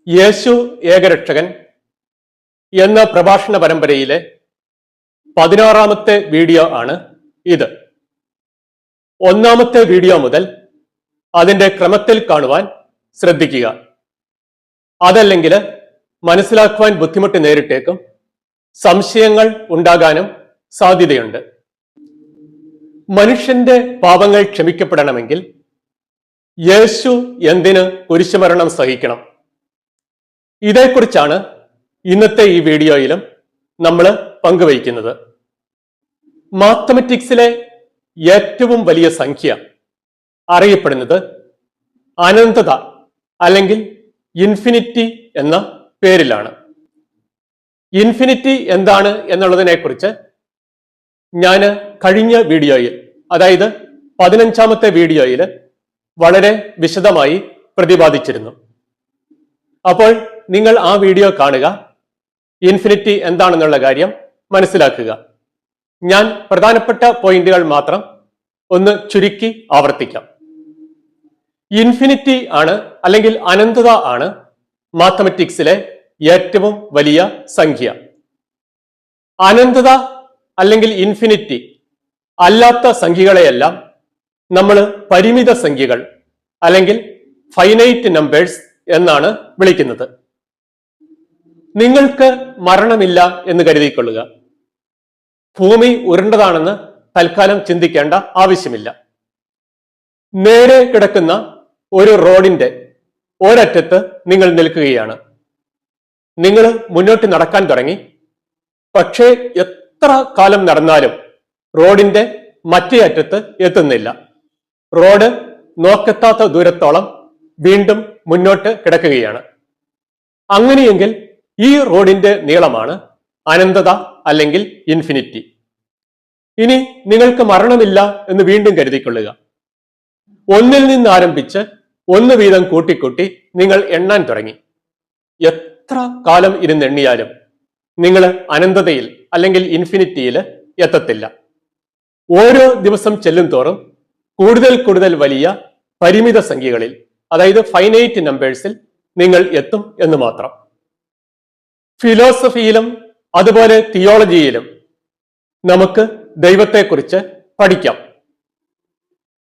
യേശു ഏകരക്ഷകൻ എന്ന പ്രഭാഷണ പരമ്പരയിലെ 16ാമത്തെ വീഡിയോ ആണ് ഇത്. 1ാമത്തെ വീഡിയോ മുതൽ അതിന്റെ ക്രമത്തിൽ കാണുവാൻ ശ്രദ്ധിക്കുക. അതല്ലെങ്കിൽ മനസ്സിലാക്കുവാൻ ബുദ്ധിമുട്ട് നേരിട്ടേക്കും, സംശയങ്ങൾ ഉണ്ടാകാനും സാധ്യതയുണ്ട്. മനുഷ്യന്റെ പാപങ്ങൾ ക്ഷമിക്കപ്പെടണമെങ്കിൽ യേശു എന്തിന് കുരിശുമരണം സഹിക്കണം? ഇതേക്കുറിച്ചാണ് ഇന്നത്തെ ഈ വീഡിയോയിലും നമ്മൾ പങ്കുവയ്ക്കുന്നത്. മാത്തമാറ്റിക്സിലെ ഏറ്റവും വലിയ സംഖ്യ അറിയപ്പെടുന്നത് അനന്തത അല്ലെങ്കിൽ ഇൻഫിനിറ്റി എന്ന പേരിലാണ്. ഇൻഫിനിറ്റി എന്താണ് എന്നുള്ളതിനെ കുറിച്ച് ഞാൻ കഴിഞ്ഞ വീഡിയോയിൽ, അതായത് 15ാമത്തെ വീഡിയോയിൽ വളരെ വിശദമായി പ്രതിപാദിച്ചിരുന്നു. അപ്പോൾ നിങ്ങൾ ആ വീഡിയോ കാണുക, ഇൻഫിനിറ്റി എന്താണെന്നുള്ള കാര്യം മനസ്സിലാക്കുക. ഞാൻ പ്രധാനപ്പെട്ട പോയിന്റുകൾ മാത്രം ഒന്ന് ചുരുക്കി ആവർത്തിക്കാം. ഇൻഫിനിറ്റി ആണ് അല്ലെങ്കിൽ അനന്തത ആണ് മാത്തമാറ്റിക്സിലെ ഏറ്റവും വലിയ സംഖ്യ. അനന്തത അല്ലെങ്കിൽ ഇൻഫിനിറ്റി അല്ലാത്ത സംഖ്യകളെയെല്ലാം നമ്മൾ പരിമിത സംഖ്യകൾ അല്ലെങ്കിൽ ഫൈനൈറ്റ് നമ്പേഴ്സ് എന്നാണ് വിളിക്കുന്നത്. നിങ്ങൾക്ക് മരണമില്ല എന്ന് കരുതിക്കൊള്ളുക. ഭൂമി ഉരുണ്ടതാണെന്ന് തൽക്കാലം ചിന്തിക്കേണ്ട ആവശ്യമില്ല. നേരെ കിടക്കുന്ന ഒരു റോഡിന്റെ ഒരറ്റത്ത് നിങ്ങൾ നിൽക്കുകയാണ്. നിങ്ങൾ മുന്നോട്ട് നടക്കാൻ തുടങ്ങി. പക്ഷേ എത്ര കാലം നടന്നാലും റോഡിന്റെ മറ്റേ അറ്റത്ത് എത്തുന്നില്ല. റോഡ് നോക്കെത്താത്ത ദൂരത്തോളം വീണ്ടും മുന്നോട്ട് കിടക്കുകയാണ്. അങ്ങനെയെങ്കിൽ ഈ റോഡിന്റെ നീളമാണ് അനന്തത അല്ലെങ്കിൽ ഇൻഫിനിറ്റി. ഇനി നിങ്ങൾക്ക് മരണമില്ല എന്ന് വീണ്ടും കരുതിക്കൊള്ളുക. ഒന്നിൽ നിന്ന് ആരംഭിച്ച് ഒന്ന് വീതം കൂട്ടിക്കൂട്ടി നിങ്ങൾ എണ്ണാൻ തുടങ്ങി. എത്ര കാലം ഇരുന്നെണ്ണിയാലും നിങ്ങൾ അനന്തതയിൽ അല്ലെങ്കിൽ ഇൻഫിനിറ്റിയിൽ എത്തത്തില്ല. ഓരോ ദിവസം ചെല്ലും തോറും കൂടുതൽ കൂടുതൽ വലിയ പരിമിത സംഖ്യകളിൽ, അതായത് ഫൈനൈറ്റ് നമ്പേഴ്സിൽ നിങ്ങൾ എത്തും എന്ന് മാത്രം. ഫിലോസഫിയിലും അതുപോലെ തിയോളജിയിലും നമുക്ക് ദൈവത്തെക്കുറിച്ച് പഠിക്കാം.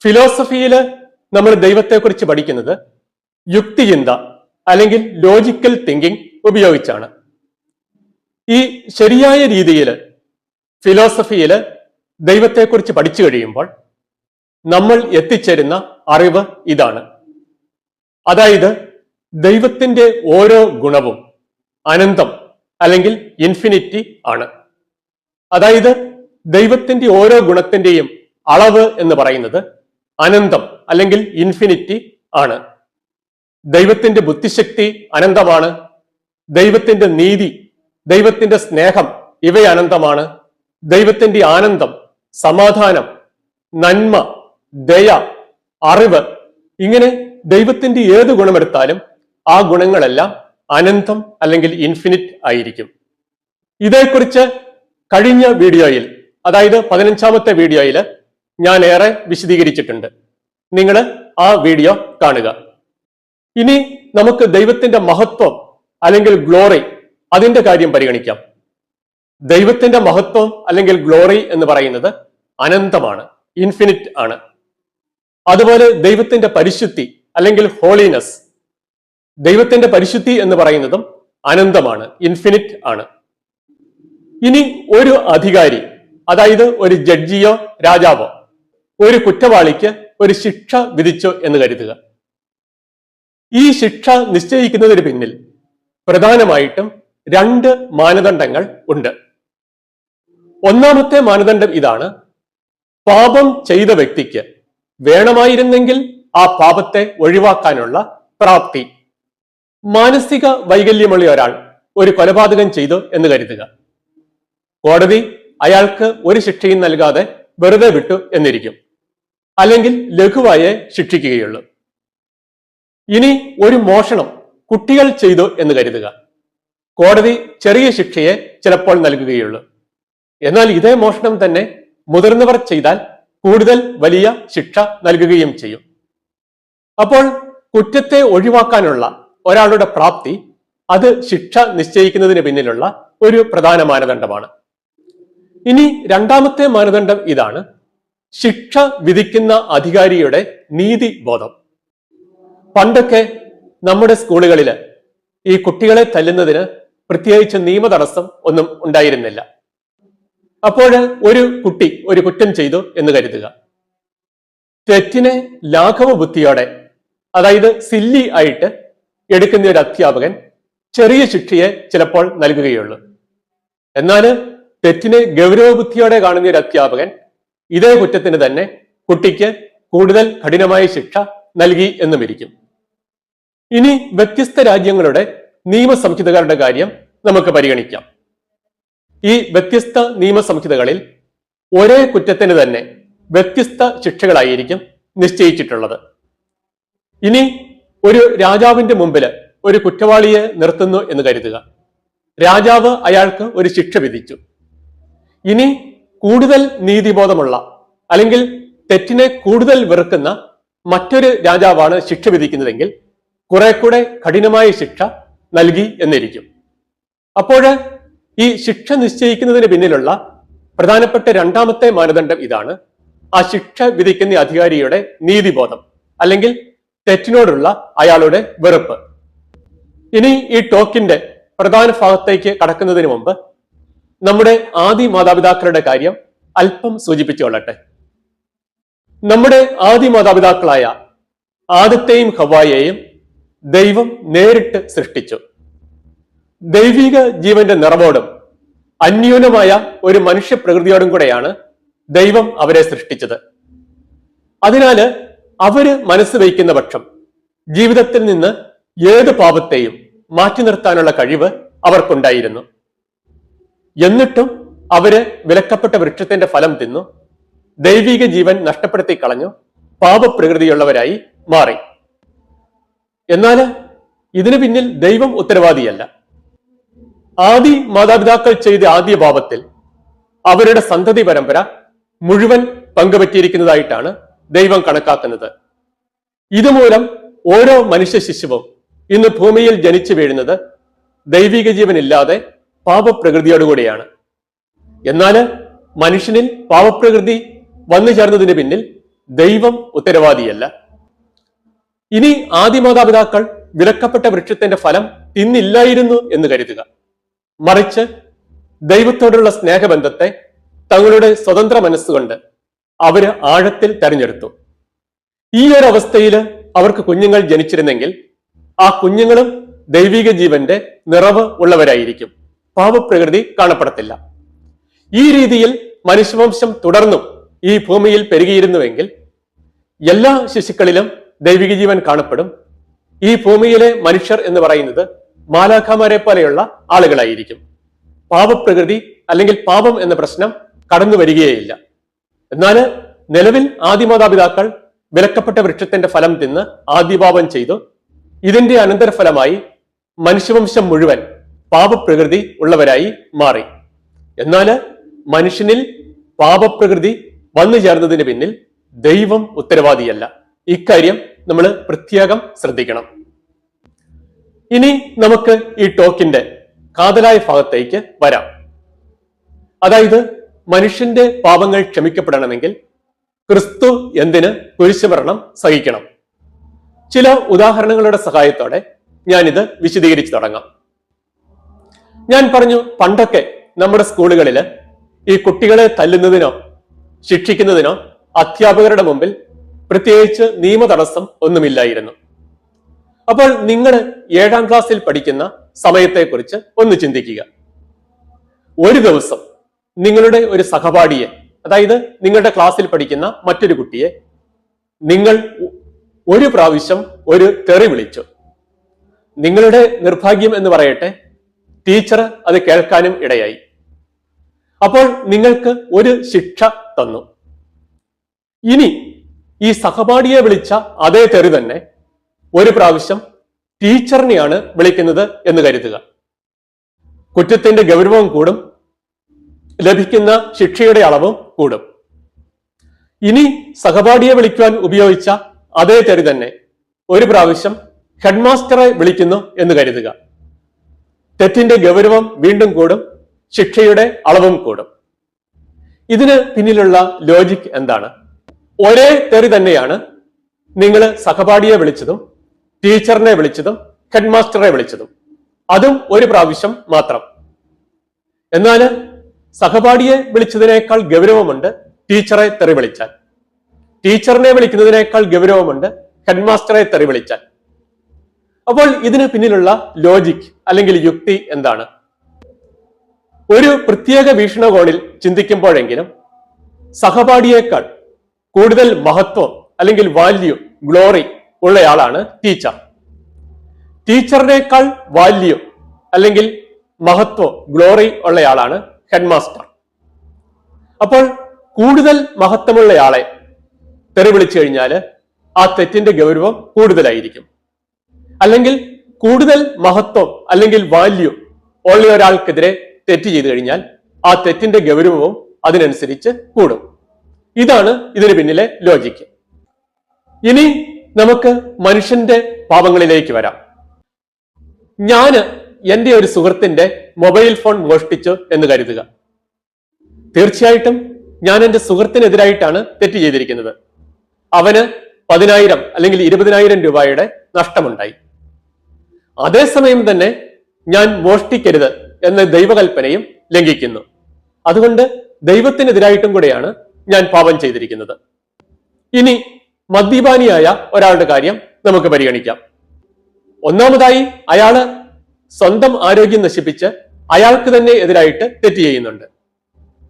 ഫിലോസഫിയിൽ നമ്മൾ ദൈവത്തെക്കുറിച്ച് പഠിക്കുന്നത് യുക്തിചിന്ത അല്ലെങ്കിൽ ലോജിക്കൽ തിങ്കിങ് ഉപയോഗിച്ചാണ്. ഈ ശരിയായ രീതിയിൽ ഫിലോസഫിയിൽ ദൈവത്തെക്കുറിച്ച് പഠിച്ചു കഴിയുമ്പോൾ നമ്മൾ എത്തിച്ചേരുന്ന അറിവ് ഇതാണ്. അതായത് ദൈവത്തിന്റെ ഓരോ ഗുണവും അനന്തം അല്ലെങ്കിൽ ഇൻഫിനിറ്റി ആണ്. അതായത് ദൈവത്തിന്റെ ഓരോ ഗുണത്തിന്റെയും അളവ് എന്ന് പറയുന്നത് അനന്തം അല്ലെങ്കിൽ ഇൻഫിനിറ്റി ആണ്. ദൈവത്തിന്റെ ബുദ്ധിശക്തി അനന്തമാണ്. ദൈവത്തിന്റെ നീതി, ദൈവത്തിന്റെ സ്നേഹം ഇവ അനന്തമാണ്. ദൈവത്തിന്റെ ആനന്ദം, സമാധാനം, നന്മ, ദയ, അറിവ്, ഇങ്ങനെ ദൈവത്തിന്റെ ഏത് ഗുണമെടുത്താലും ആ ഗുണങ്ങളെല്ലാം അനന്തം അല്ലെങ്കിൽ ഇൻഫിനിറ്റ് ആയിരിക്കും. ഇതേക്കുറിച്ച് കഴിഞ്ഞ വീഡിയോയിൽ, അതായത് 15ാമത്തെ വീഡിയോയിൽ ഞാൻ ഏറെ വിശദീകരിച്ചിട്ടുണ്ട്. നിങ്ങൾ ആ വീഡിയോ കാണുക. ഇനി നമുക്ക് ദൈവത്തിന്റെ മഹത്വം അല്ലെങ്കിൽ ഗ്ലോറി, അതിന്റെ കാര്യം പരിഗണിക്കാം. ദൈവത്തിന്റെ മഹത്വം അല്ലെങ്കിൽ ഗ്ലോറി എന്ന് പറയുന്നത് അനന്തമാണ്, ഇൻഫിനിറ്റ് ആണ്. അതുപോലെ ദൈവത്തിന്റെ പരിശുദ്ധി അല്ലെങ്കിൽ ഹോളിനെസ്, ദൈവത്തിന്റെ പരിശുദ്ധി എന്ന് പറയുന്നതും അനന്തമാണ്, ഇൻഫിനിറ്റ് ആണ്. ഇനി ഒരു അധികാരി, അതായത് ഒരു ജഡ്ജിയോ രാജാവോ ഒരു കുറ്റവാളിക്ക് ഒരു ശിക്ഷ വിധിച്ചു എന്ന് കരുതുക. ഈ ശിക്ഷ നിശ്ചയിക്കുന്നതിന് പിന്നിൽ പ്രധാനമായിട്ടും 2 മാനദണ്ഡങ്ങൾ ഉണ്ട്. ഒന്നാമത്തെ മാനദണ്ഡം ഇതാണ്: പാപം ചെയ്ത വ്യക്തിക്ക് വേണമായിരുന്നെങ്കിൽ ആ പാപത്തെ ഒഴിവാക്കാനുള്ള പ്രാപ്തി. മാനസിക വൈകല്യമുള്ള ഒരാൾ ഒരു കൊലപാതകം ചെയ്തു എന്ന് കരുതുക. കോടതി അയാൾക്ക് ഒരു ശിക്ഷയും നൽകാതെ വെറുതെ വിട്ടു എന്നിരിക്കും, അല്ലെങ്കിൽ ലഘുവായേ ശിക്ഷിക്കുകയുള്ളൂ. ഇനി ഒരു മോഷണം കുട്ടികൾ ചെയ്തു എന്ന് കരുതുക. കോടതി ചെറിയ ശിക്ഷയെ ചിലപ്പോൾ നൽകുകയുള്ളൂ. എന്നാൽ ഇതേ മോഷണം തന്നെ മുതിർന്നവർ ചെയ്താൽ കൂടുതൽ വലിയ ശിക്ഷ നൽകുകയും ചെയ്യും. അപ്പോൾ കുറ്റത്തെ ഒഴിവാക്കാനുള്ള ഒരാളുടെ പ്രാപ്തി അത് ശിക്ഷ നിശ്ചയിക്കുന്നതിന് പിന്നിലുള്ള ഒരു പ്രധാന മാനദണ്ഡമാണ്. ഇനി രണ്ടാമത്തെ മാനദണ്ഡം ഇതാണ്: ശിക്ഷ വിധിക്കുന്ന അധികാരിയുടെ നീതിബോധം. പണ്ടൊക്കെ നമ്മുടെ സ്കൂളുകളില് ഈ കുട്ടികളെ തല്ലുന്നതിന് പ്രത്യേകിച്ച് നിയമ തടസ്സം ഒന്നും ഉണ്ടായിരുന്നില്ല. അപ്പോൾ ഒരു കുട്ടി ഒരു കുറ്റം ചെയ്തു എന്ന് കരുതുക. തെറ്റിനെ ലാഘവ ബുദ്ധിയോടെ, അതായത് സില്ലി ആയിട്ട് എടുക്കുന്ന ഒരു അധ്യാപകൻ ചെറിയ ശിക്ഷയെ ചിലപ്പോൾ നൽകുകയുള്ളൂ. എന്നാൽ തെറ്റിനെ ഗൗരവ ബുദ്ധിയോടെ കാണുന്ന ഒരു അധ്യാപകൻ ഇതേ കുറ്റത്തിന് തന്നെ കുട്ടിക്ക് കൂടുതൽ കഠിനമായ ശിക്ഷ നൽകി എന്നുമിരിക്കും. ഇനി വ്യത്യസ്ത രാജ്യങ്ങളുടെ നിയമസംഹിതകളുടെ കാര്യം നമുക്ക് പരിഗണിക്കാം. ഈ വ്യത്യസ്ത നിയമസംഹിതകളിൽ ഒരേ കുറ്റത്തിന് തന്നെ വ്യത്യസ്ത ശിക്ഷകളായിരിക്കും നിശ്ചയിച്ചിട്ടുള്ളത്. ഇനി ഒരു രാജാവിന്റെ മുമ്പിൽ ഒരു കുറ്റവാളിയെ നിർത്തുന്നു എന്ന് കരുതുക. രാജാവ് അയാൾക്ക് ഒരു ശിക്ഷ വിധിച്ചു. ഇനി കൂടുതൽ നീതിബോധമുള്ള, അല്ലെങ്കിൽ തെറ്റിനെ കൂടുതൽ വെറുക്കുന്ന മറ്റൊരു രാജാവാണ് ശിക്ഷ വിധിക്കുന്നതെങ്കിൽ കുറെ കൂടെ കഠിനമായ ശിക്ഷ നൽകി എന്നിരിക്കും. അപ്പോൾ ഈ ശിക്ഷ നിശ്ചയിക്കുന്നതിന് പിന്നിലുള്ള പ്രധാനപ്പെട്ട രണ്ടാമത്തെ മാനദണ്ഡം ഇതാണ്: ആ ശിക്ഷ വിധിക്കുന്ന അധികാരിയുടെ നീതിബോധം, അല്ലെങ്കിൽ തെറ്റിനോടുള്ള അയാളുടെ വെറുപ്പ്. ഇനി ഈ ടോക്കിന്റെ പ്രധാന ഭാഗത്തേക്ക് കടക്കുന്നതിന് മുമ്പ് നമ്മുടെ ആദി മാതാപിതാക്കളുടെ കാര്യം അല്പം സൂചിപ്പിച്ചുകൊള്ളട്ടെ. നമ്മുടെ ആദി മാതാപിതാക്കളായ ആദത്തെയും ഹവ്വായെയും ദൈവം നേരിട്ട് സൃഷ്ടിച്ചു. ദൈവിക ജീവന്റെ നിറവോടും അന്യൂനമായ ഒരു മനുഷ്യ പ്രകൃതിയോടും കൂടെയാണ് ദൈവം അവരെ സൃഷ്ടിച്ചത്. അതിനാല് അവര് മനസ്സ് വയ്ക്കുന്ന പക്ഷം ജീവിതത്തിൽ നിന്ന് ഏത് പാപത്തെയും മാറ്റി നിർത്താനുള്ള കഴിവ് അവർക്കുണ്ടായിരുന്നു. എന്നിട്ടും അവര് വിലക്കപ്പെട്ട വൃക്ഷത്തിന്റെ ഫലം തിന്നു, ദൈവിക ജീവൻ നഷ്ടപ്പെടുത്തി കളഞ്ഞു, പാപപ്രകൃതിയുള്ളവരായി മാറി. എന്നാൽ ഇതിനു പിന്നിൽ ദൈവം ഉത്തരവാദിയല്ല. ആദി മാതാപിതാക്കൾ ചെയ്ത ആദ്യ പാപത്തിൽ അവരുടെ സന്തതി പരമ്പര മുഴുവൻ പങ്കുപറ്റിയിരിക്കുന്നതായിട്ടാണ് ദൈവം കണക്കാക്കുന്നത്. ഇതുമൂലം ഓരോ മനുഷ്യ ശിശുവും ഇന്ന് ഭൂമിയിൽ ജനിച്ചു വീഴുന്നത് ദൈവിക ജീവനില്ലാതെ പാപപ്രകൃതിയോടുകൂടിയാണ്. എന്നാൽ മനുഷ്യനിൽ പാപപ്രകൃതി വന്നു ചേർന്നതിന് പിന്നിൽ ദൈവം ഉത്തരവാദിയല്ല. ഇനി ആദിമാതാപിതാക്കൾ വിലക്കപ്പെട്ട വൃക്ഷത്തിന്റെ ഫലം തിന്നില്ലായിരുന്നു എന്ന് കരുതുക. മറിച്ച് ദൈവത്തോടുള്ള സ്നേഹബന്ധത്തെ തങ്ങളുടെ സ്വതന്ത്ര മനസ്സുകൊണ്ട് അവര് ആഴത്തിൽ തെരഞ്ഞെടുത്തു. ഈ ഒരു അവസ്ഥയിൽ അവർക്ക് കുഞ്ഞുങ്ങൾ ജനിച്ചിരുന്നെങ്കിൽ ആ കുഞ്ഞുങ്ങളും ദൈവിക ജീവന്റെ നിറവ് ഉള്ളവരായിരിക്കും, പാപപ്രകൃതി കാണപ്പെടത്തില്ല. ഈ രീതിയിൽ മനുഷ്യവംശം തുടർന്നും ഈ ഭൂമിയിൽ പെരുകിയിരുന്നുവെങ്കിൽ എല്ലാ ശിശുക്കളിലും ദൈവിക ജീവൻ കാണപ്പെടും. ഈ ഭൂമിയിലെ മനുഷ്യർ എന്ന് പറയുന്നത് മാലാഖമാരെ പോലെയുള്ള ആളുകളായിരിക്കും. പാപപ്രകൃതി അല്ലെങ്കിൽ പാപം എന്ന പ്രശ്നം കടന്നു വരികയേയില്ല. എന്നാൽ നിലവിൽ ആദിമാതാപിതാക്കൾ വിലക്കപ്പെട്ട വൃക്ഷത്തിന്റെ ഫലം തിന്ന് ആദ്യപാപം ചെയ്തു. ഇതിന്റെ അനന്തരഫലമായി മനുഷ്യവംശം മുഴുവൻ പാപപ്രകൃതി ഉള്ളവരായി മാറി. എന്നാൽ മനുഷ്യനിൽ പാപപ്രകൃതി വന്നു ചേർന്നതിന് പിന്നിൽ ദൈവം ഉത്തരവാദിയല്ല. ഇക്കാര്യം നമ്മൾ പ്രത്യേകം ശ്രദ്ധിക്കണം. ഇനി നമുക്ക് ഈ ടോക്കിന്റെ കാതലായ ഭാഗത്തേക്ക് വരാം. അതായത് മനുഷ്യന്റെ പാപങ്ങൾ ക്ഷമിക്കപ്പെടണമെങ്കിൽ ക്രിസ്തു എന്തിന് കുരിശുമരണം സഹിക്കണം? ചില ഉദാഹരണങ്ങളുടെ സഹായത്തോടെ ഞാനിത് വിശദീകരിച്ചു തുടങ്ങാം. ഞാൻ പറഞ്ഞു, പണ്ടൊക്കെ നമ്മുടെ സ്കൂളുകളിൽ ഈ കുട്ടികളെ തല്ലുന്നതിനോ ശിക്ഷിക്കുന്നതിനോ അധ്യാപകരുടെ മുമ്പിൽ പ്രത്യേകിച്ച് നിയമ തടസ്സം ഒന്നുമില്ലായിരുന്നു. അപ്പോൾ നിങ്ങൾ 7ാം ക്ലാസ്സിൽ പഠിക്കുന്ന സമയത്തെക്കുറിച്ച് ഒന്ന് ചിന്തിക്കുക. ഒരു ദിവസം നിങ്ങളുടെ ഒരു സഹപാഠിയെ, അതായത് നിങ്ങളുടെ ക്ലാസ്സിൽ പഠിക്കുന്ന മറ്റൊരു കുട്ടിയെ നിങ്ങൾ ഒരു പ്രാവശ്യം ഒരു തെറി വിളിച്ചു. നിങ്ങളുടെ നിർഭാഗ്യം എന്ന് പറയട്ടെ, ടീച്ചർ അത് കേൾക്കാനും ഇടയായി. അപ്പോൾ നിങ്ങൾക്ക് ഒരു ശിക്ഷ തന്നു. ഇനി ഈ സഹപാഠിയെ വിളിച്ച അതേ തെറി തന്നെ ഒരു പ്രാവശ്യം ടീച്ചറിനെയാണ് വിളിക്കുന്നത് എന്ന് കരുതുക. കുറ്റത്തിന്റെ ഗൗരവവും കൂടും, ലഭിക്കുന്ന ശിക്ഷയുടെ അളവും കൂടും. ഇനി സഹപാഠിയെ വിളിക്കുവാൻ ഉപയോഗിച്ച അതേ തെറി തന്നെ ഒരു പ്രാവശ്യം ഹെഡ്മാസ്റ്ററെ വിളിക്കുന്നു എന്ന് കരുതുക. തെറ്റിന്റെ ഗൗരവം വീണ്ടും കൂടും, ശിക്ഷയുടെ അളവും കൂടും. ഇതിന് പിന്നിലുള്ള ലോജിക് എന്താണ്? ഒരേ തെറി തന്നെയാണ് നിങ്ങൾ സഹപാഠിയെ വിളിച്ചതും ടീച്ചറിനെ വിളിച്ചതും ഹെഡ്മാസ്റ്ററെ വിളിച്ചതും, അതും ഒരു പ്രാവശ്യം മാത്രം. എന്നാൽ സഹപാഠിയെ വിളിച്ചതിനേക്കാൾ ഗൗരവമുണ്ട് ടീച്ചറെ തെറി വിളിച്ചാൽ. ടീച്ചറിനെ വിളിക്കുന്നതിനേക്കാൾ ഗൗരവമുണ്ട് ഹെഡ്മാസ്റ്ററെ തെറി വിളിച്ചാൽ. അപ്പോൾ ഇതിന് പിന്നിലുള്ള ലോജിക് അല്ലെങ്കിൽ യുക്തി എന്താണ്? ഒരു പ്രത്യേക വീക്ഷണകോണിൽ ചിന്തിക്കുമ്പോഴെങ്കിലും സഹപാഠിയേക്കാൾ കൂടുതൽ മഹത്വം അല്ലെങ്കിൽ വാല്യൂ, ഗ്ലോറി ഉള്ളയാളാണ് ടീച്ചർ. ടീച്ചറിനേക്കാൾ വാല്യൂ അല്ലെങ്കിൽ മഹത്വം, ഗ്ലോറി ഉള്ളയാളാണ് ഹെഡ്മാസ്റ്റർ. അപ്പോൾ കൂടുതൽ മഹത്വമുള്ളയാളെ തെറി വിളിച്ചു കഴിഞ്ഞാൽ ആ തെറ്റിന്റെ ഗൗരവം കൂടുതലായിരിക്കും. അല്ലെങ്കിൽ കൂടുതൽ മഹത്വം അല്ലെങ്കിൽ വാല്യൂ ഉള്ള ഒരാൾക്കെതിരെ തെറ്റ് ചെയ്തു കഴിഞ്ഞാൽ ആ തെറ്റിന്റെ ഗൗരവവും അതിനനുസരിച്ച് കൂടും. ഇതാണ് ഇതിന് പിന്നിലെ ലോജിക്ക്. ഇനി നമുക്ക് മനുഷ്യന്റെ പാപങ്ങളിലേക്ക് വരാം. ഞാന് എന്റെ ഒരു സുഹൃത്തിന്റെ മൊബൈൽ ഫോൺ മോഷ്ടിച്ചു എന്ന് കരുതുക. തീർച്ചയായിട്ടും ഞാൻ എന്റെ സുഹൃത്തിനെതിരായിട്ടാണ് തെറ്റ് ചെയ്തിരിക്കുന്നത്. അവന് 10,000 അല്ലെങ്കിൽ 20,000 രൂപയുടെ നഷ്ടമുണ്ടായി. അതേസമയം തന്നെ ഞാൻ മോഷ്ടിക്കരുത് എന്ന ദൈവകൽപ്പനയും ലംഘിക്കുന്നു. അതുകൊണ്ട് ദൈവത്തിനെതിരായിട്ടും കൂടെയാണ് ഞാൻ പാപം ചെയ്തിരിക്കുന്നത്. ഇനി മദ്യപാനിയായ ഒരാളുടെ കാര്യം നമുക്ക് പരിഗണിക്കാം. ഒന്നാമതായി അയാള് സ്വന്തം ആരോഗ്യം നശിപ്പിച്ച് അയാൾക്ക് തന്നെ എതിരായിട്ട് തെറ്റ് ചെയ്യുന്നുണ്ട്.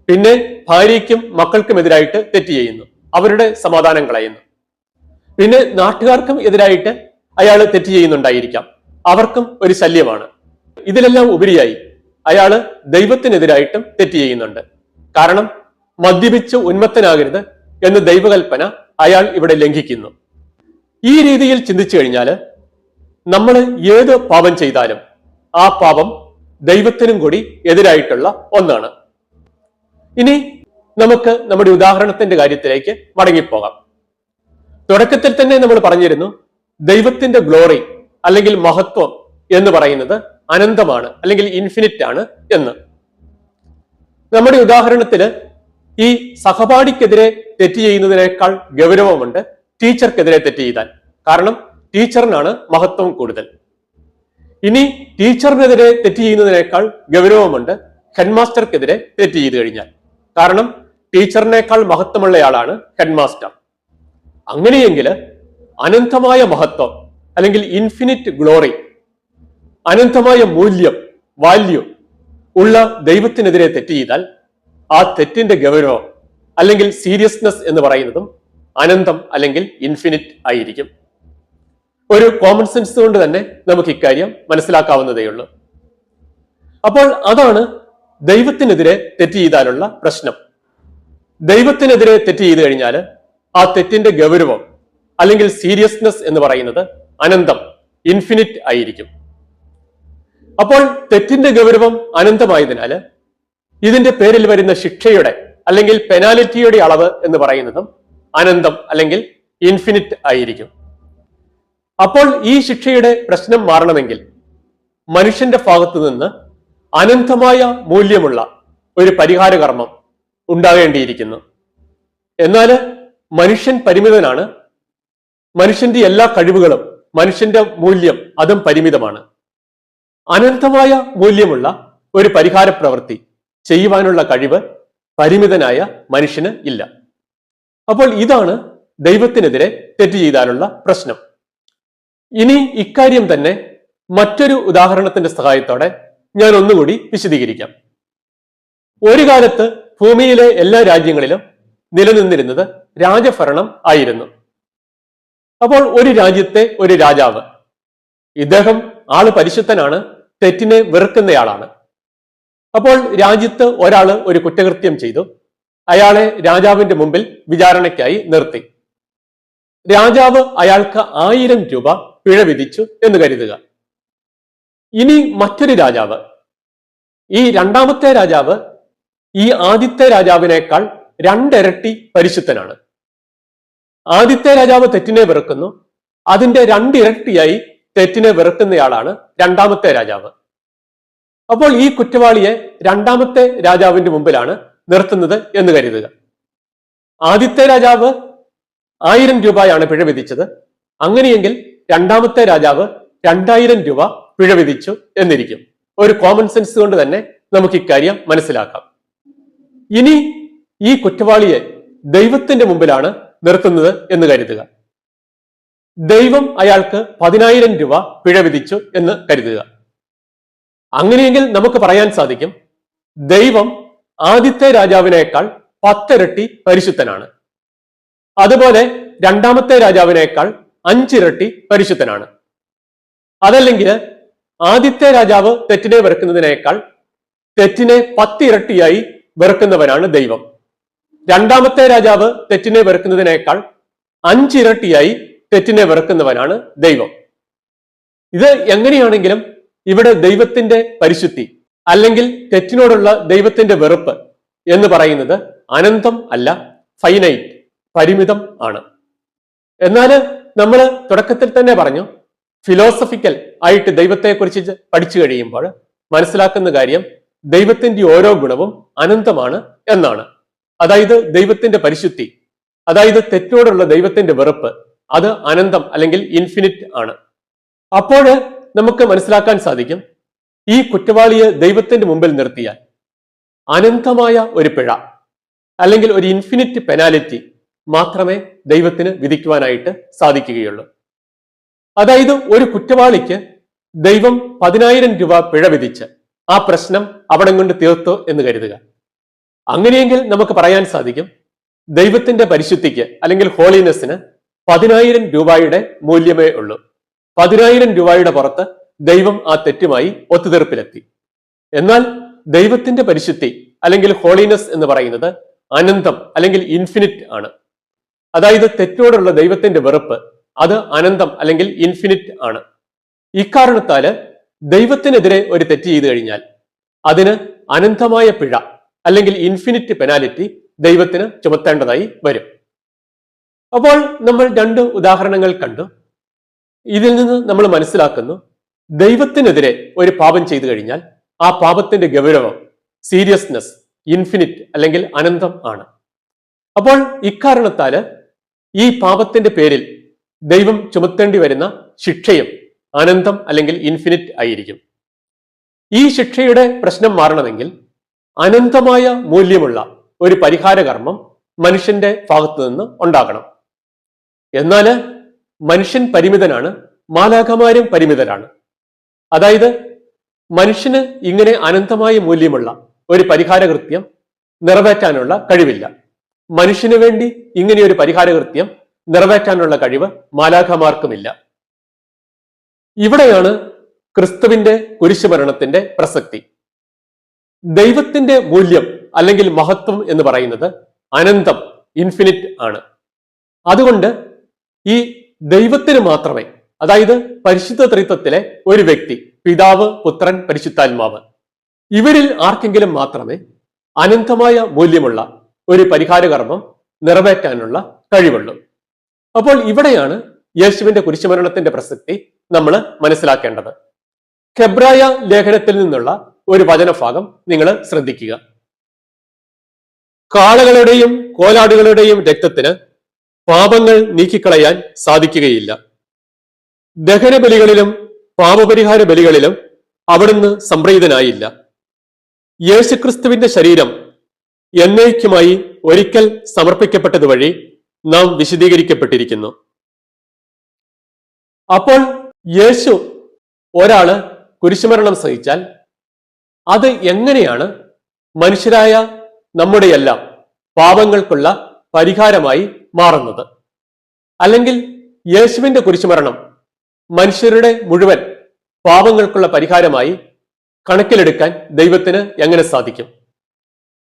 പിന്നെ ഭാര്യയ്ക്കും മക്കൾക്കും എതിരായിട്ട് തെറ്റ് ചെയ്യുന്നു, അവരുടെ സമാധാനം കളയുന്നു. പിന്നെ നാട്ടുകാർക്കും എതിരായിട്ട് അയാൾ തെറ്റ് ചെയ്യുന്നുണ്ടായിരിക്കാം, അവർക്കും ഒരു ശല്യമാണ്. ഇതിലെല്ലാം ഉപരിയായി അയാള് ദൈവത്തിനെതിരായിട്ടും തെറ്റ് ചെയ്യുന്നുണ്ട്. കാരണം മദ്യപിച്ച് ഉന്മത്തനാകരുത് എന്ന് ദൈവകൽപ്പന അയാൾ ഇവിടെ ലംഘിക്കുന്നു. ഈ രീതിയിൽ ചിന്തിച്ചു കഴിഞ്ഞാൽ നമ്മൾ ഏത് പാപം ചെയ്താലും ആ പാപം ദൈവത്തിനും കൂടി എതിരായിട്ടുള്ള ഒന്നാണ്. ഇനി നമുക്ക് നമ്മുടെ ഉദാഹരണത്തിന്റെ കാര്യത്തിലേക്ക് മടങ്ങിപ്പോകാം. തുടക്കത്തിൽ തന്നെ നമ്മൾ പറഞ്ഞിരുന്നു, ദൈവത്തിന്റെ ഗ്ലോറി അല്ലെങ്കിൽ മഹത്വം എന്ന് പറയുന്നത് അനന്തമാണ് അല്ലെങ്കിൽ ഇൻഫിനിറ്റ് ആണ് എന്ന്. നമ്മുടെ ഉദാഹരണത്തില് ഈ സഹപാഠിക്കെതിരെ തെറ്റ് ചെയ്യുന്നതിനേക്കാൾ ഗൗരവമുണ്ട് ടീച്ചർക്കെതിരെ തെറ്റ് ചെയ്താൽ. കാരണം ടീച്ചറിനാണ് മഹത്വം കൂടുതൽ. ഇനി ടീച്ചറിനെതിരെ തെറ്റ് ചെയ്യുന്നതിനേക്കാൾ ഗൗരവമുണ്ട് ഹെഡ്മാസ്റ്റർക്കെതിരെ തെറ്റ് ചെയ്തു കഴിഞ്ഞാൽ. കാരണം ടീച്ചറിനേക്കാൾ മഹത്വമുള്ളയാളാണ് ഹെഡ്മാസ്റ്റർ. അങ്ങനെയെങ്കിൽ അനന്തമായ മഹത്വം അല്ലെങ്കിൽ ഇൻഫിനിറ്റ് ഗ്ലോറി, അനന്തമായ മൂല്യം, വാല്യൂ ഉള്ള ദൈവത്തിനെതിരെ തെറ്റ് ചെയ്താൽ ആ തെറ്റിന്റെ ഗൗരവം അല്ലെങ്കിൽ സീരിയസ്നെസ് എന്ന് പറയുന്നതും അനന്തം അല്ലെങ്കിൽ ഇൻഫിനിറ്റ് ആയിരിക്കും. ഒരു കോമൺ സെൻസ് കൊണ്ട് തന്നെ നമുക്ക് ഇക്കാര്യം മനസ്സിലാക്കാവുന്നതേയുള്ളൂ. അപ്പോൾ അതാണ് ദൈവത്തിനെതിരെ തെറ്റ് ചെയ്താലുള്ള പ്രശ്നം. ദൈവത്തിനെതിരെ തെറ്റ് ചെയ്തു കഴിഞ്ഞാൽ ആ തെറ്റിന്റെ ഗൗരവം അല്ലെങ്കിൽ സീരിയസ്നെസ് എന്ന് പറയുന്നത് അനന്തം, ഇൻഫിനിറ്റ് ആയിരിക്കും. അപ്പോൾ തെറ്റിന്റെ ഗൗരവം അനന്തമായതിനാൽ ഇതിന്റെ പേരിൽ വരുന്ന ശിക്ഷയുടെ അല്ലെങ്കിൽ പെനാലിറ്റിയുടെ അളവ് എന്ന് പറയുന്നതും അനന്തം അല്ലെങ്കിൽ ഇൻഫിനിറ്റ് ആയിരിക്കും. അപ്പോൾ ഈ ശിക്ഷയുടെ പ്രശ്നം മാറണമെങ്കിൽ മനുഷ്യന്റെ ഭാഗത്തു നിന്ന് അനന്തമായ മൂല്യമുള്ള ഒരു പരിഹാര കർമ്മം ഉണ്ടാകേണ്ടിയിരിക്കുന്നു. എന്നാൽ മനുഷ്യൻ പരിമിതനാണ്. മനുഷ്യന്റെ എല്ലാ കഴിവുകളും, മനുഷ്യന്റെ മൂല്യം അതും പരിമിതമാണ്. അനന്തമായ മൂല്യമുള്ള ഒരു പരിഹാര പ്രവൃത്തി ചെയ്യുവാനുള്ള കഴിവ് പരിമിതനായ മനുഷ്യന് ഇല്ല. അപ്പോൾ ഇതാണ് ദൈവത്തിനെതിരെ തെറ്റ് ചെയ്താലുള്ള പ്രശ്നം. ഇനി ഇക്കാര്യം തന്നെ മറ്റൊരു ഉദാഹരണത്തിന്റെ സഹായത്തോടെ ഞാൻ ഒന്നുകൂടി വിശദീകരിക്കാം. ഒരു കാലത്ത് ഭൂമിയിലെ എല്ലാ രാജ്യങ്ങളിലും നിലനിന്നിരുന്നത് രാജഭരണം ആയിരുന്നു. അപ്പോൾ ഒരു രാജ്യത്തെ ഒരു രാജാവ്, ഇദ്ദേഹം ആള് പരിശുദ്ധനാണ്, തെറ്റിനെ വെറുക്കുന്നയാളാണ്. അപ്പോൾ രാജ്യത്ത് ഒരാള് ഒരു കുറ്റകൃത്യം ചെയ്തു, അയാളെ രാജാവിന്റെ മുമ്പിൽ വിചാരണയ്ക്കായി നിർത്തി. രാജാവ് അയാൾക്ക് 1000 രൂപ പിഴ വിധിച്ചു എന്ന് കരുതുക. ഇനി മറ്റൊരു രാജാവ്, ഈ രണ്ടാമത്തെ രാജാവ് ഈ ആദ്യത്തെ രാജാവിനേക്കാൾ 2 ഇരട്ടി പരിശുദ്ധനാണ്. ആദ്യത്തെ രാജാവ് തെറ്റിനെ വെറുക്കുന്നു, അതിന്റെ 2 ഇരട്ടിയായി തെറ്റിനെ വെറുക്കുന്നയാളാണ് രണ്ടാമത്തെ രാജാവ്. അപ്പോൾ ഈ കുറ്റവാളിയെ രണ്ടാമത്തെ രാജാവിന്റെ മുമ്പിലാണ് നിർത്തുന്നത് എന്ന് കരുതുക. ആദ്യത്തെ രാജാവ് 1000 രൂപയാണ് പിഴ വിധിച്ചത്. അങ്ങനെയെങ്കിൽ രണ്ടാമത്തെ രാജാവ് 2000 രൂപ പിഴ വിധിച്ചു എന്നിരിക്കും. ഒരു കോമൺ സെൻസ് കൊണ്ട് തന്നെ നമുക്ക് ഇക്കാര്യം മനസ്സിലാക്കാം. ഇനി ഈ കുറ്റവാളിയെ ദൈവത്തിന്റെ മുമ്പിലാണ് നിർത്തുന്നത് എന്ന് കരുതുക. ദൈവം അയാൾക്ക് 10000 രൂപ പിഴ വിധിച്ചു എന്ന് കരുതുക. അങ്ങനെയെങ്കിൽ നമുക്ക് പറയാൻ സാധിക്കും, ദൈവം ആദ്യത്തെ രാജാവിനേക്കാൾ 10 ഇരട്ടി പരിശുദ്ധനാണ്. അതുപോലെ രണ്ടാമത്തെ രാജാവിനേക്കാൾ 5 ഇരട്ടി പരിശുദ്ധനാണ്. അതല്ലെങ്കിൽ ആദ്യത്തെ രാജാവ് തെറ്റിനെ വെറുക്കുന്നതിനേക്കാൾ തെറ്റിനെ 10 ഇരട്ടിയായി വെറുക്കുന്നവനാണ് ദൈവം. രണ്ടാമത്തെ രാജാവ് തെറ്റിനെ വെറുക്കുന്നതിനേക്കാൾ 5 ഇരട്ടിയായി തെറ്റിനെ വെറുക്കുന്നവനാണ് ദൈവം. ഇത് എങ്ങനെയാണെങ്കിലും ഇവിടെ ദൈവത്തിന്റെ പരിശുദ്ധി അല്ലെങ്കിൽ തെറ്റിനോടുള്ള ദൈവത്തിന്റെ വെറുപ്പ് എന്ന് പറയുന്നത് അനന്തം അല്ല, ഫൈനൈറ്റ്, പരിമിതം ആണ്. എന്നാൽ നമ്മൾ തുടക്കത്തിൽ തന്നെ പറഞ്ഞു, ഫിലോസഫിക്കൽ ആയിട്ട് ദൈവത്തെക്കുറിച്ച് പഠിച്ചു കഴിയുമ്പോൾ മനസ്സിലാക്കുന്ന കാര്യം ദൈവത്തിന്റെ ഓരോ ഗുണവും അനന്തമാണ് എന്നാണ്. അതായത് ദൈവത്തിന്റെ പരിശുദ്ധി, അതായത് തെറ്റോടുള്ള ദൈവത്തിന്റെ വെറുപ്പ്, അത് അനന്തം അല്ലെങ്കിൽ ഇൻഫിനിറ്റ് ആണ്. അപ്പോൾ നമുക്ക് മനസ്സിലാക്കാൻ സാധിക്കും, ഈ കുറ്റവാളിയെ ദൈവത്തിന്റെ മുമ്പിൽ നിർത്തിയാൽ അനന്തമായ ഒരു പിഴ അല്ലെങ്കിൽ ഒരു ഇൻഫിനിറ്റ് പെനാലിറ്റി മാത്രമേ ദൈവത്തിന് വിധിക്കുവാനായിട്ട് സാധിക്കുകയുള്ളൂ. അതായത് ഒരു കുറ്റവാളിക്ക് ദൈവം 10000 രൂപ പിഴ വിധിച്ച് ആ പ്രശ്നം അവിടെ കൊണ്ട് തീർത്തു എന്ന് കരുതുക. അങ്ങനെയെങ്കിൽ നമുക്ക് പറയാൻ സാധിക്കും, ദൈവത്തിന്റെ പരിശുദ്ധിക്ക് അല്ലെങ്കിൽ ഹോളിനെസ്സിന് 10000 രൂപയുടെ മൂല്യമേ ഉള്ളൂ. 10000 രൂപയുടെ പുറത്ത് ദൈവം ആ തെറ്റുമായി ഒത്തുതീർപ്പിലെത്തി. എന്നാൽ ദൈവത്തിന്റെ പരിശുദ്ധി അല്ലെങ്കിൽ ഹോളിനെസ് എന്ന് പറയുന്നത് അനന്തം അല്ലെങ്കിൽ ഇൻഫിനിറ്റ് ആണ്. അതായത് തെറ്റോടുള്ള ദൈവത്തിന്റെ വെറുപ്പ് അത് അനന്തം അല്ലെങ്കിൽ ഇൻഫിനിറ്റ് ആണ്. ഇക്കാരണത്താല് ദൈവത്തിനെതിരെ ഒരു തെറ്റ് ചെയ്തു കഴിഞ്ഞാൽ അതിന് അനന്തമായ പിഴ അല്ലെങ്കിൽ ഇൻഫിനിറ്റ് പെനാലിറ്റി ദൈവത്തിന് ചുമത്തേണ്ടതായി വരും. അപ്പോൾ നമ്മൾ 2 ഉദാഹരണങ്ങൾ കണ്ടു. ഇതിൽ നിന്ന് നമ്മൾ മനസ്സിലാക്കുന്നു, ദൈവത്തിനെതിരെ ഒരു പാപം ചെയ്തു കഴിഞ്ഞാൽ ആ പാപത്തിന്റെ ഗൗരവം, സീരിയസ്നെസ്, ഇൻഫിനിറ്റ് അല്ലെങ്കിൽ അനന്തം ആണ്. അപ്പോൾ ഇക്കാരണത്താല് ഈ പാപത്തിന്റെ പേരിൽ ദൈവം ചുമത്തേണ്ടി വരുന്ന ശിക്ഷയും അനന്തം അല്ലെങ്കിൽ ഇൻഫിനിറ്റ് ആയിരിക്കും. ഈ ശിക്ഷയുടെ പ്രശ്നം മാറണമെങ്കിൽ അനന്തമായ മൂല്യമുള്ള ഒരു പരിഹാര കർമ്മം മനുഷ്യന്റെ ഭാഗത്തു നിന്ന് ഉണ്ടാകണം. എന്നാൽ മനുഷ്യൻ പരിമിതനാണ്, മാലാഖമാരും പരിമിതരാണ്. അതായത് മനുഷ്യന് ഇങ്ങനെ അനന്തമായ മൂല്യമുള്ള ഒരു പരിഹാര കൃത്യം നിറവേറ്റാനുള്ള കഴിവില്ല. മനുഷ്യന് വേണ്ടി ഇങ്ങനെ ഒരു പരിഹാര കൃത്യം നിറവേറ്റാനുള്ള കഴിവ് മാലാഖമാർക്കുമില്ല. ഇവിടെയാണ് ക്രിസ്തുവിന്റെ കുരിശുമരണത്തിന്റെ പ്രസക്തി. ദൈവത്തിന്റെ മൂല്യം അല്ലെങ്കിൽ മഹത്വം എന്ന് പറയുന്നത് അനന്തം, ഇൻഫിനിറ്റ് ആണ്. അതുകൊണ്ട് ഈ ദൈവത്തിന് മാത്രമേ, അതായത് പരിശുദ്ധ ത്രിത്വത്തിലെ ഒരു വ്യക്തി, പിതാവ്, പുത്രൻ, പരിശുദ്ധാത്മാവ്, ഇവരിൽ ആർക്കെങ്കിലും മാത്രമേ അനന്തമായ മൂല്യമുള്ള ഒരു പരിഹാര കർമ്മം നിറവേറ്റാനുള്ള കഴിവുള്ളൂ. അപ്പോൾ ഇവിടെയാണ് യേശുവിന്റെ കുരിശുമരണത്തിന്റെ പ്രസക്തി നമ്മൾ മനസ്സിലാക്കേണ്ടത്. ഹെബ്രായ ലേഖനത്തിൽ നിന്നുള്ള ഒരു വചനഭാഗം നിങ്ങൾ ശ്രദ്ധിക്കുക. കാളകളുടെയും കോലാടുകളുടെയും രക്തത്തിന് പാപങ്ങൾ നീക്കിക്കളയാൻ സാധിക്കുകയില്ല. ദഹനബലികളിലും പാപപരിഹാര ബലികളിലും അവിടുന്ന് സംപ്രീതനായില്ല. യേശുക്രിസ്തുവിന്റെ ശരീരം എന്നേക്കുമായി ഒരിക്കൽ സമർപ്പിക്കപ്പെട്ടത് വഴി നാം വിശദീകരിക്കപ്പെട്ടിരിക്കുന്നു. അപ്പോൾ യേശു ഒരാള് കുരിശുമരണം സഹിച്ചാൽ അത് എങ്ങനെയാണ് മനുഷ്യരായ നമ്മുടെയെല്ലാം പാപങ്ങൾക്കുള്ള പരിഹാരമായി മാറുന്നത്? അല്ലെങ്കിൽ യേശുവിന്റെ കുരിശുമരണം മനുഷ്യരുടെ മുഴുവൻ പാപങ്ങൾക്കുള്ള പരിഹാരമായി കണക്കിലെടുക്കാൻ ദൈവത്തിന് എങ്ങനെ സാധിക്കും?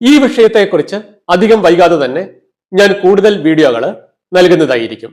ഈ വിഷയത്തെക്കുറിച്ച് അധികം വൈകാതെ തന്നെ ഞാൻ കൂടുതൽ വീഡിയോകൾ നൽകുന്നതായിരിക്കും.